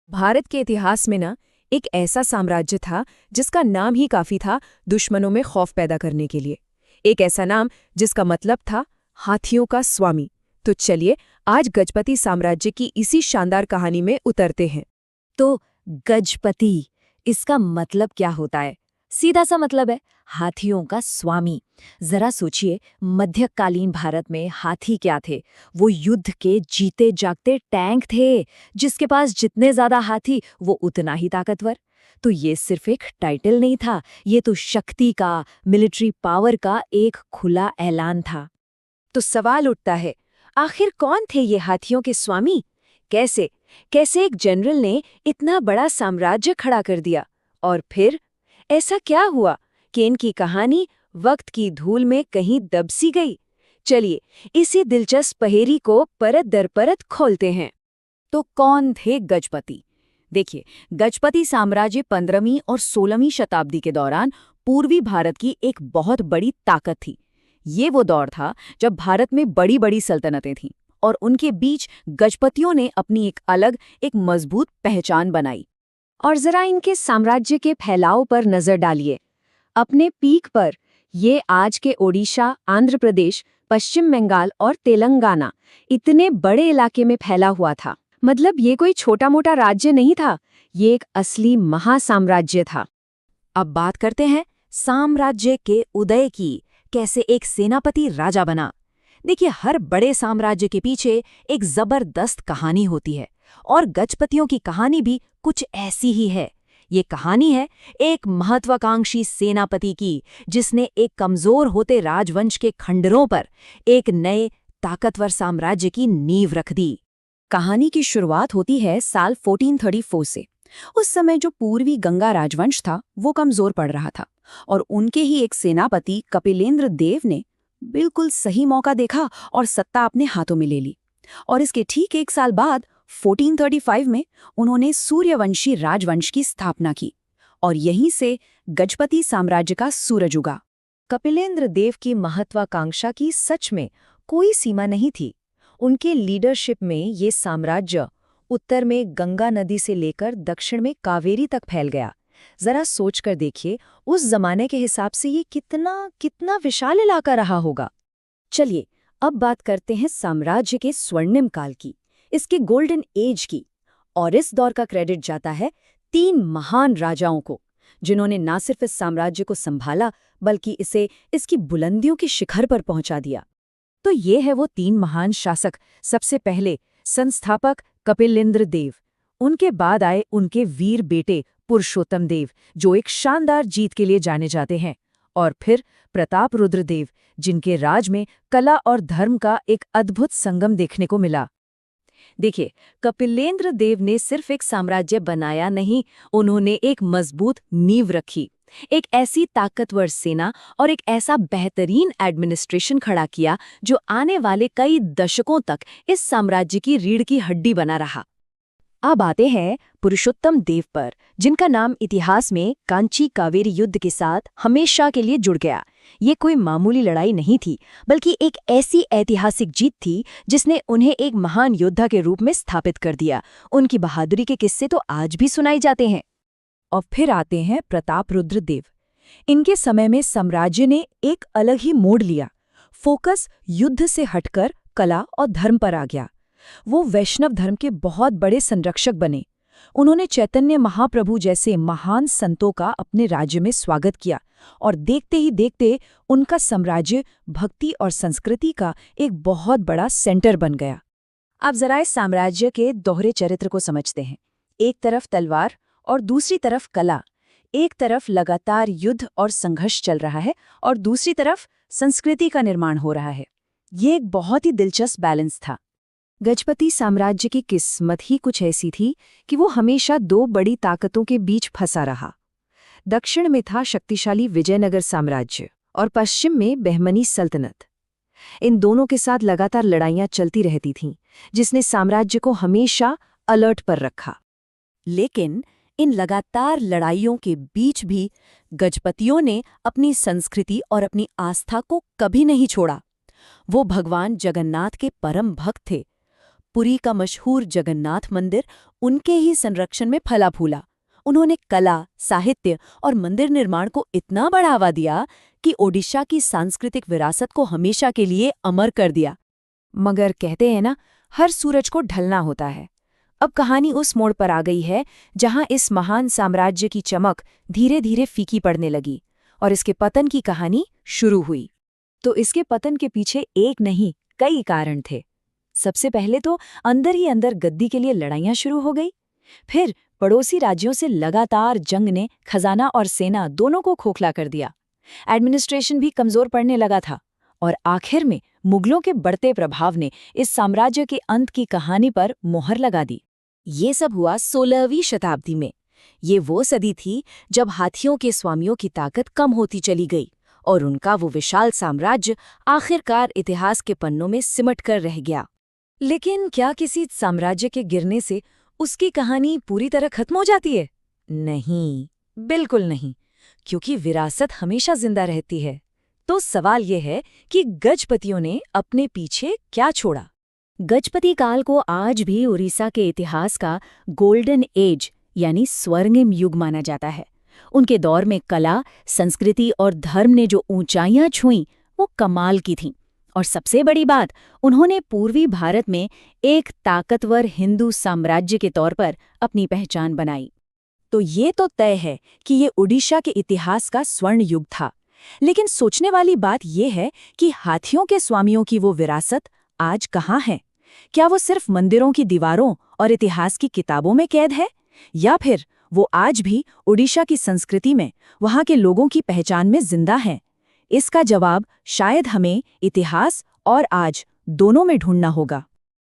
भारत के इतिहास में ना एक ऐसा साम्राज्य था जिसका नाम ही काफी था दुश्मनों में खौफ पैदा करने के लिए। एक ऐसा नाम जिसका मतलब था हाथियों का स्वामी। तो चलिए आज गजपति साम्राज्य की इसी शानदार कहानी में उतरते हैं। तो गजपति, इसका मतलब क्या होता है? सीधा सा मतलब है हाथियों का स्वामी। जरा सोचिए, मध्यकालीन भारत में हाथी क्या थे? वो युद्ध के जीते जागते टैंक थे। जिसके पास जितने ज्यादा हाथी वो उतना ही ताकतवर। तो ये सिर्फ एक टाइटल नहीं था, ये तो शक्ति का, मिलिट्री पावर का एक खुला ऐलान था। तो सवाल उठता है, आखिर कौन थे ये हाथियों के स्वामी? कैसे कैसे एक जनरल ने इतना बड़ा साम्राज्य खड़ा कर दिया? और फिर ऐसा क्या हुआ कि इनकी कहानी वक्त की धूल में कहीं दब सी गई? चलिए इसी दिलचस्प पहेली को परत दर परत खोलते हैं। तो कौन थे गजपति? देखिए, गजपति साम्राज्य 15वीं और 16वीं शताब्दी के दौरान पूर्वी भारत की एक बहुत बड़ी ताकत थी। ये वो दौर था जब भारत में बड़ी बड़ी सल्तनतें थीं और उनके बीच गजपतियों ने अपनी एक अलग, एक मजबूत पहचान बनाई। और जरा इनके साम्राज्य के फैलाव पर नजर डालिए। अपने पीक पर ये आज के ओडिशा, आंध्र प्रदेश, पश्चिम बंगाल और तेलंगाना इतने बड़े इलाके में फैला हुआ था। मतलब ये कोई छोटा मोटा राज्य नहीं था, ये एक असली महासाम्राज्य था। अब बात करते हैं साम्राज्य के उदय की। कैसे एक सेनापति राजा बना। देखिए, हर बड़े साम्राज्य के पीछे एक जबरदस्त कहानी होती है और गजपतियों की कहानी भी कुछ ऐसी ही है। ये कहानी है एक महत्वाकांक्षी सेनापति की, जिसने एक कमजोर होते राजवंश के खंडरों पर एक नए ताकतवर साम्राज्य की नींव रख दी। कहानी की शुरुआत होती है साल 1434 से। उस समय जो पूर्वी गंगा राजवंश था वो कमजोर पड़ रहा था और उनके ही एक सेनापति कपिलेंद्र देव ने बिल्कुल सही मौका देखा और सत्ता अपने हाथों में ले ली। और इसके ठीक एक साल बाद 1435 में उन्होंने सूर्यवंशी राजवंश की स्थापना की और यहीं से गजपति साम्राज्य का सूरज उगा। कपिलेंद्र देव की महत्वाकांक्षा की सच में कोई सीमा नहीं थी। उनके लीडरशिप में ये साम्राज्य उत्तर में गंगा नदी से लेकर दक्षिण में कावेरी तक फैल गया। जरा सोचकर देखिए, उस जमाने के हिसाब से ये कितना विशाल इलाका रहा होगा। चलिए अब बात करते हैं साम्राज्य के स्वर्णिम काल की, इसके गोल्डन एज की। और इस दौर का क्रेडिट जाता है 3 महान राजाओं को, जिन्होंने न सिर्फ इस साम्राज्य को संभाला बल्कि इसे इसकी बुलंदियों के शिखर पर पहुंचा दिया। तो ये है वो 3 महान शासक। सबसे पहले संस्थापक कपिलेंद्र देव, उनके बाद आए उनके वीर बेटे पुरुषोत्तम देव, जो एक शानदार जीत के लिए जाने जाते हैं, और फिर प्रताप रुद्र देव, जिनके राज में कला और धर्म का एक अद्भुत संगम देखने को मिला। देखिए, कपिलेंद्र देव ने सिर्फ एक साम्राज्य बनाया नहीं, उन्होंने एक मजबूत नींव रखी, एक ऐसी ताकतवर सेना और एक ऐसा बेहतरीन एडमिनिस्ट्रेशन खड़ा किया जो आने वाले कई दशकों तक इस साम्राज्य की रीढ़ की हड्डी बना रहा। अब आते हैं पुरुषोत्तम देव पर, जिनका नाम इतिहास में कांची कावेरी युद्ध के साथ हमेशा के लिए जुड़ गया। ये कोई मामूली लड़ाई नहीं थी, बल्कि एक ऐसी ऐतिहासिक जीत थी जिसने उन्हें एक महान योद्धा के रूप में स्थापित कर दिया। उनकी बहादुरी के किस्से तो आज भी सुनाए जाते हैं। और फिर आते हैं प्रताप रुद्र देव। इनके समय में साम्राज्य ने एक अलग ही मोड़ लिया। फोकस युद्ध से हटकर कला और धर्म पर आ गया। वो वैष्णव धर्म के बहुत बड़े संरक्षक बने। उन्होंने चैतन्य महाप्रभु जैसे महान संतों का अपने राज्य में स्वागत किया और देखते ही देखते उनका साम्राज्य भक्ति और संस्कृति का एक बहुत बड़ा सेंटर बन गया। अब जरा इस साम्राज्य के दोहरे चरित्र को समझते हैं। एक तरफ तलवार और दूसरी तरफ कला। एक तरफ लगातार युद्ध और संघर्ष चल रहा है और दूसरी तरफ संस्कृति का निर्माण हो रहा है। ये एक बहुत ही दिलचस्प बैलेंस था। गजपति साम्राज्य की किस्मत ही कुछ ऐसी थी कि वो हमेशा 2 बड़ी ताकतों के बीच फंसा रहा। दक्षिण में था शक्तिशाली विजयनगर साम्राज्य और पश्चिम में बहमनी सल्तनत। इन दोनों के साथ लगातार लड़ाइयां चलती रहती थीं, जिसने साम्राज्य को हमेशा अलर्ट पर रखा। लेकिन इन लगातार लड़ाइयों के बीच भी गजपतियों ने अपनी संस्कृति और अपनी आस्था को कभी नहीं छोड़ा। वो भगवान जगन्नाथ के परम भक्त थे। पुरी का मशहूर जगन्नाथ मंदिर उनके ही संरक्षण में फला फूला। उन्होंने कला, साहित्य और मंदिर निर्माण को इतना बढ़ावा दिया कि ओडिशा की सांस्कृतिक विरासत को हमेशा के लिए अमर कर दिया। मगर कहते हैं ना, हर सूरज को ढलना होता है। अब कहानी उस मोड़ पर आ गई है जहां इस महान साम्राज्य की चमक धीरे धीरे फीकी पड़ने लगी और इसके पतन की कहानी शुरू हुई। तो इसके पतन के पीछे एक नहीं, कई कारण थे। सबसे पहले तो अंदर ही अंदर गद्दी के लिए लड़ाइयां शुरू हो गई। फिर पड़ोसी राज्यों से लगातार जंग ने खजाना और सेना दोनों को खोखला कर दिया। एडमिनिस्ट्रेशन भी कमजोर पड़ने लगा था। और आखिर में मुगलों के बढ़ते प्रभाव ने इस साम्राज्य के अंत की कहानी पर मोहर लगा दी। ये सब हुआ 16वीं शताब्दी में। ये वो सदी थी जब हाथियों के स्वामियों की ताकत कम होती चली गई और उनका वो विशाल साम्राज्य आखिरकार इतिहास के पन्नों में सिमट कर रह गया। लेकिन क्या किसी साम्राज्य के गिरने से उसकी कहानी पूरी तरह खत्म हो जाती है? नहीं, बिल्कुल नहीं, क्योंकि विरासत हमेशा जिंदा रहती है। तो सवाल ये है कि गजपतियों ने अपने पीछे क्या छोड़ा? गजपति काल को आज भी उड़ीसा के इतिहास का गोल्डन एज यानी स्वर्णिम युग माना जाता है। उनके दौर में कला, संस्कृति और धर्म ने जो ऊंचाइयां छुईं वो कमाल की थीं। और सबसे बड़ी बात, उन्होंने पूर्वी भारत में एक ताकतवर हिंदू साम्राज्य के तौर पर अपनी पहचान बनाई। तो ये तो तय है कि ये ओडिशा के इतिहास का स्वर्ण युग था। लेकिन सोचने वाली बात ये है कि हाथियों के स्वामियों की वो विरासत आज कहाँ है? क्या वो सिर्फ मंदिरों की दीवारों और इतिहास की किताबों में कैद है, या फिर वो आज भी ओडिशा की संस्कृति में, वहाँ के लोगों की पहचान में जिंदा है? इसका जवाब शायद हमें इतिहास और आज दोनों में ढूंढना होगा।